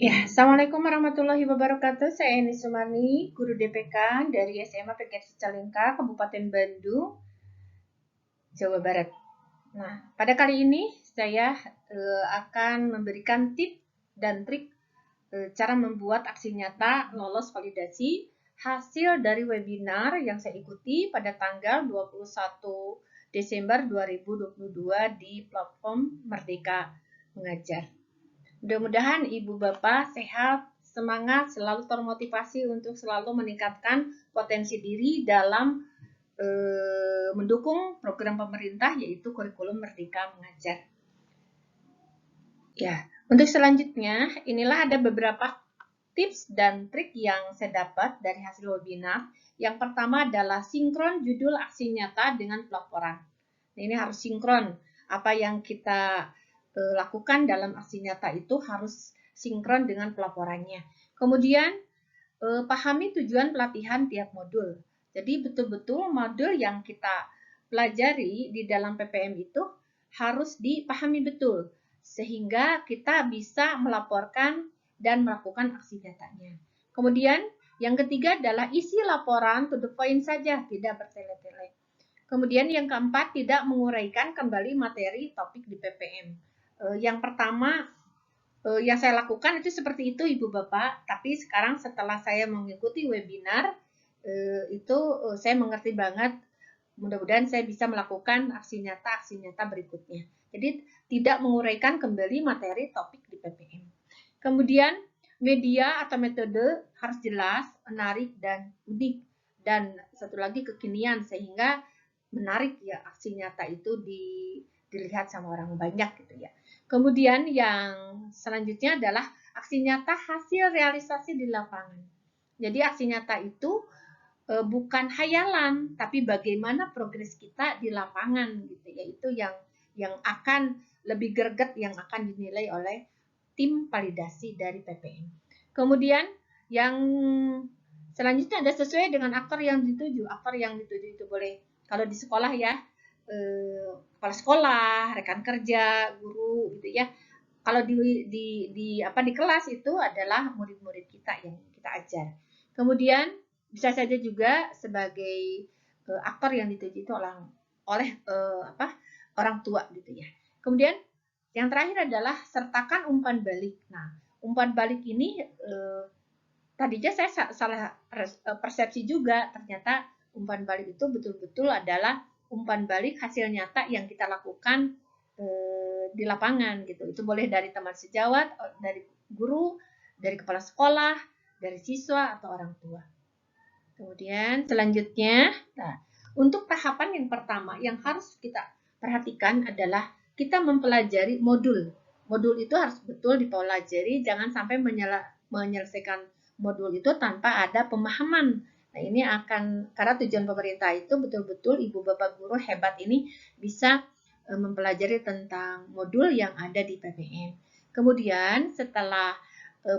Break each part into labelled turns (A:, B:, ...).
A: Ya, Assalamualaikum warahmatullahi wabarakatuh. Saya Eni Sumani, guru DPK dari SMA PGRI Cicalengka, Kabupaten Bandung, Jawa Barat. Nah, pada kali ini saya akan memberikan tips dan trik cara membuat aksi nyata lolos validasi hasil dari webinar yang saya ikuti pada tanggal 21 Desember 2022 di platform Merdeka Mengajar. Mudah-mudahan Ibu Bapak sehat, semangat, selalu termotivasi untuk selalu meningkatkan potensi diri dalam mendukung program pemerintah yaitu kurikulum Merdeka Mengajar. Ya, untuk selanjutnya inilah ada beberapa tips dan trik yang saya dapat dari hasil webinar. Yang pertama adalah sinkron judul aksi nyata dengan pelaporan. Nah, ini harus sinkron. Apa yang kita lakukan dalam aksi nyata itu harus sinkron dengan pelaporannya. Kemudian pahami tujuan pelatihan tiap modul. Jadi betul-betul modul yang kita pelajari di dalam PPM itu harus dipahami betul sehingga kita bisa melaporkan dan melakukan aksi nyatanya. Kemudian yang ketiga adalah isi laporan to the point saja, tidak bertele-tele. Kemudian yang keempat, tidak menguraikan kembali materi topik di PPM. Yang pertama yang saya lakukan itu seperti itu Ibu Bapak, tapi sekarang setelah saya mengikuti webinar itu saya mengerti banget. Mudah-mudahan saya bisa melakukan aksi nyata berikutnya. Jadi tidak menguraikan kembali materi topik di PPM. Kemudian media atau metode harus jelas, menarik, dan unik. Dan satu lagi kekinian sehingga menarik ya aksi nyata itu dilihat sama orang banyak gitu ya. Kemudian yang selanjutnya adalah aksi nyata hasil realisasi di lapangan. Jadi aksi nyata itu bukan hayalan, tapi bagaimana progres kita di lapangan gitu ya. Itu yang akan lebih greget, yang akan dinilai oleh tim validasi dari PPM. Kemudian yang selanjutnya ada sesuai dengan aktor yang dituju. Aktor yang dituju itu boleh kalau di sekolah ya, kepala sekolah, rekan kerja, guru gitu ya. Kalau di kelas itu adalah murid-murid kita yang kita ajar. Kemudian bisa saja juga sebagai aktor yang dituju itu oleh orang tua gitu ya. Kemudian yang terakhir adalah sertakan umpan balik. Nah, umpan balik ini tadinya saya salah persepsi juga, ternyata umpan balik itu betul-betul adalah umpan balik hasil nyata yang kita lakukan di lapangan gitu. Itu boleh dari teman sejawat, dari guru, dari kepala sekolah, dari siswa atau orang tua. Kemudian selanjutnya, nah, untuk tahapan yang pertama yang harus kita perhatikan adalah kita mempelajari modul. Modul itu harus betul dipelajari, jangan sampai menyelesaikan modul itu tanpa ada pemahaman. Nah, ini akan, karena tujuan pemerintah itu betul-betul Ibu Bapak Guru hebat ini bisa mempelajari tentang modul yang ada di PPM. Kemudian setelah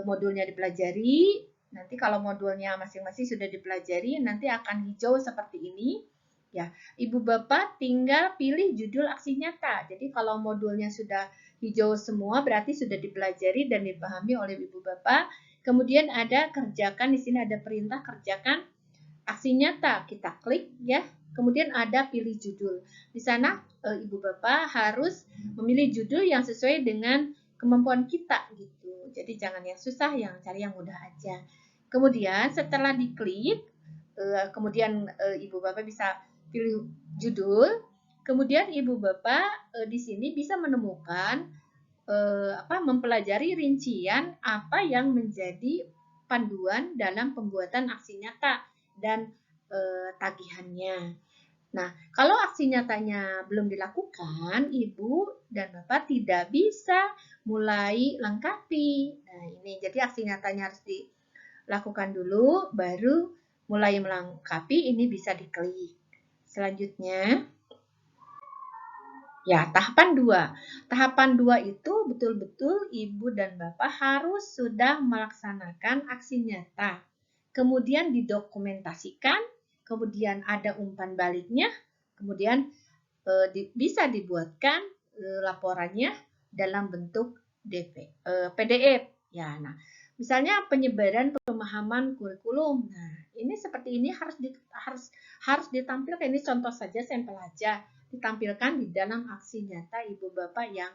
A: modulnya dipelajari, nanti kalau modulnya masing-masing sudah dipelajari, nanti akan hijau seperti ini. Ya, Ibu Bapak tinggal pilih judul aksi nyata. Jadi kalau modulnya sudah hijau semua berarti sudah dipelajari dan dipahami oleh Ibu Bapak. Kemudian ada kerjakan, di sini ada perintah kerjakan aksi nyata. Kita klik ya. Kemudian ada pilih judul. Di sana Ibu Bapak harus memilih judul yang sesuai dengan kemampuan kita gitu. Jadi jangan yang susah, yang cari yang mudah aja. Kemudian setelah diklik, kemudian Ibu Bapak bisa pilih judul, kemudian Ibu Bapak di sini bisa menemukan mempelajari rincian apa yang menjadi panduan dalam pembuatan aksi nyata dan tagihannya. Nah, kalau aksi nyatanya belum dilakukan, Ibu dan Bapak tidak bisa mulai lengkapi. Nah, ini jadi aksi nyatanya harus dilakukan dulu, baru mulai melengkapi, ini bisa diklik. Selanjutnya, ya, tahapan 2. Tahapan 2 itu betul-betul Ibu dan Bapak harus sudah melaksanakan aksi nyata. Kemudian didokumentasikan, kemudian ada umpan baliknya, kemudian bisa dibuatkan laporannya dalam bentuk PDF. Ya, nah, misalnya penyebaran pemahaman kurikulum. Nah, ini seperti ini harus ditampilkan. Ini contoh saja, sampel aja, ditampilkan di dalam aksi nyata ibu bapak yang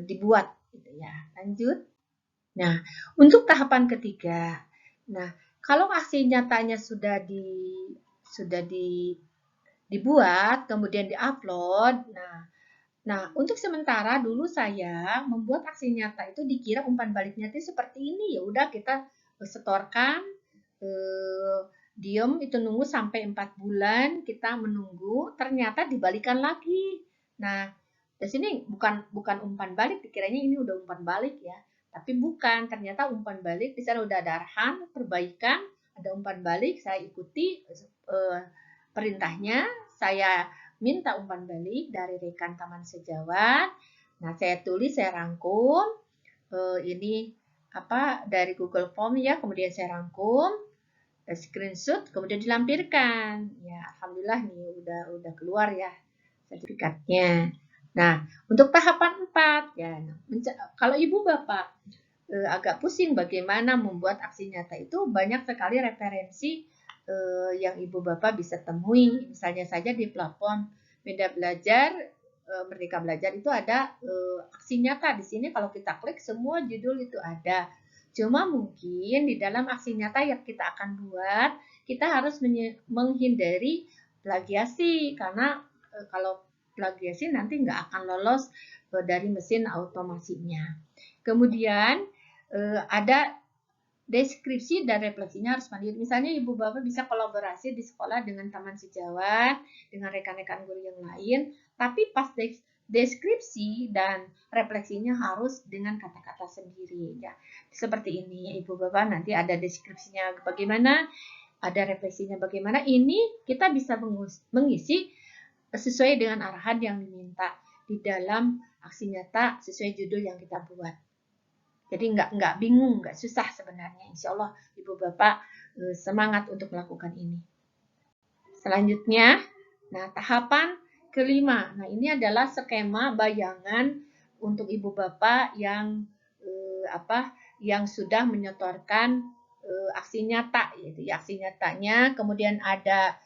A: dibuat, gitu ya. Lanjut. Nah, untuk tahapan ketiga, nah kalau aksi nyatanya sudah dibuat, kemudian diupload, Nah, untuk sementara dulu saya membuat aksi nyata itu dikira umpan baliknya itu seperti ini. Ya udah kita setorkan, diem itu nunggu sampai 4 bulan, kita menunggu, ternyata dibalikan lagi. Nah, di sini bukan umpan balik, dikiranya ini udah umpan balik ya. Tapi bukan, ternyata umpan balik di sana udah ada arahan, perbaikan, ada umpan balik, saya ikuti perintahnya, saya minta umpan balik dari rekan taman sejawat. Nah, saya tulis, saya rangkum. Ini dari Google Form ya, kemudian saya rangkum, screenshot, kemudian dilampirkan. Ya, alhamdulillah nih udah keluar ya sertifikatnya. Nah, untuk tahapan 4 ya, kalau ibu bapak agak pusing bagaimana membuat aksi nyata itu, banyak sekali referensi yang ibu bapak bisa temui. Misalnya saja di platform Media Belajar, Merdeka Belajar itu ada aksi nyata. Di sini kalau kita klik semua judul itu ada. Cuma mungkin di dalam aksi nyata yang kita akan buat, kita harus menghindari plagiasi, karena kalau plagiasi nanti nggak akan lolos dari mesin automasinya. Kemudian ada deskripsi dan refleksinya harus mandiri. Misalnya ibu bapak bisa kolaborasi di sekolah dengan taman sejawat, dengan rekan-rekan guru yang lain, tapi pas deskripsi dan refleksinya harus dengan kata-kata sendiri ya. Seperti ini ibu bapak, nanti ada deskripsinya bagaimana, ada refleksinya bagaimana. Ini kita bisa mengisi sesuai dengan arahan yang diminta di dalam aksi nyata sesuai judul yang kita buat. Jadi nggak bingung, nggak susah sebenarnya. Insya Allah ibu bapak semangat untuk melakukan ini. Selanjutnya, nah tahapan kelima. Nah ini adalah skema bayangan untuk ibu bapak yang yang sudah menyetorkan aksi nyata, yaitu aksi nyatanya. Kemudian ada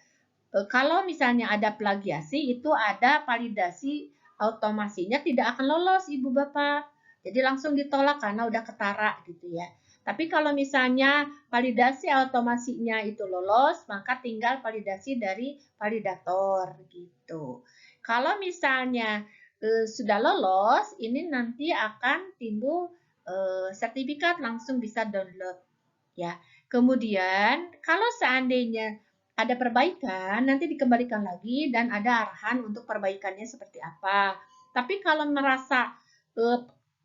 A: kalau misalnya ada plagiasi, itu ada validasi automasinya tidak akan lolos ibu bapak. Jadi langsung ditolak karena udah ketara gitu ya. Tapi kalau misalnya validasi automasinya itu lolos, maka tinggal validasi dari validator gitu. Kalau misalnya sudah lolos, ini nanti akan timbul sertifikat, langsung bisa download ya. Kemudian kalau seandainya ada perbaikan, nanti dikembalikan lagi dan ada arahan untuk perbaikannya seperti apa. Tapi kalau merasa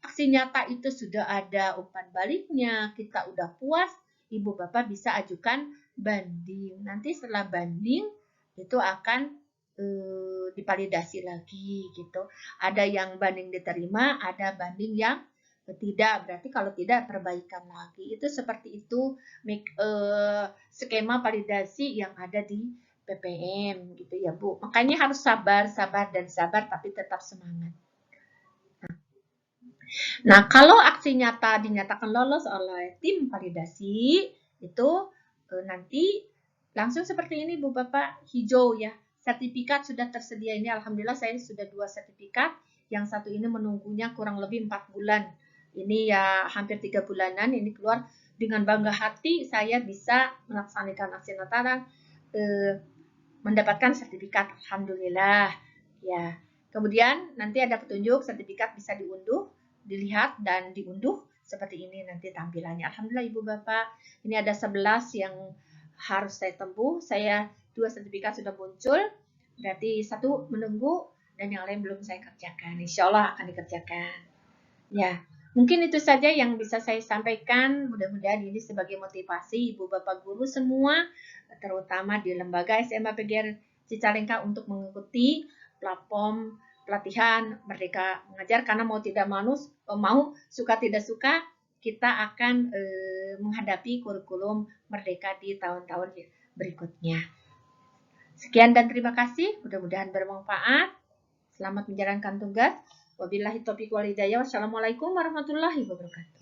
A: aksi nyata itu sudah ada umpan baliknya, kita udah puas, ibu bapak bisa ajukan banding. Nanti setelah banding itu akan divalidasi lagi gitu. Ada yang banding diterima, ada banding yang tidak. Berarti kalau tidak, perbaikan lagi. Itu seperti itu skema validasi yang ada di PPM gitu ya Bu. Makanya harus sabar tapi tetap semangat. Nah, kalau aksi nyata dinyatakan lolos oleh tim validasi, itu nanti langsung seperti ini Bu Bapak, hijau ya. Sertifikat sudah tersedia ini, alhamdulillah saya sudah 2 sertifikat. Yang satu ini menunggunya kurang lebih 4 bulan. Ini ya hampir 3 bulanan, ini keluar. Dengan bangga hati saya bisa melaksanakan aksi nyata dan mendapatkan sertifikat, alhamdulillah. Ya. Kemudian nanti ada petunjuk sertifikat bisa diunduh, dilihat dan diunduh seperti ini nanti tampilannya. Alhamdulillah Ibu Bapak, ini ada 11 yang harus saya tempuh. Saya 2 sertifikat sudah muncul, berarti 1 menunggu dan yang lain belum saya kerjakan. Insya Allah akan dikerjakan. Ya, mungkin itu saja yang bisa saya sampaikan. Mudah-mudahan ini sebagai motivasi Ibu Bapak guru semua, terutama di lembaga SMA PGR Cicalengka untuk mengikuti platform pelatihan Merdeka Mengajar, karena mau tidak mau suka tidak suka kita akan menghadapi kurikulum Merdeka di tahun-tahun berikutnya. Sekian dan terima kasih, mudah-mudahan bermanfaat. Selamat menjalankan tugas. Wabillahi taufiq wal hidayah. Wassalamualaikum warahmatullahi wabarakatuh.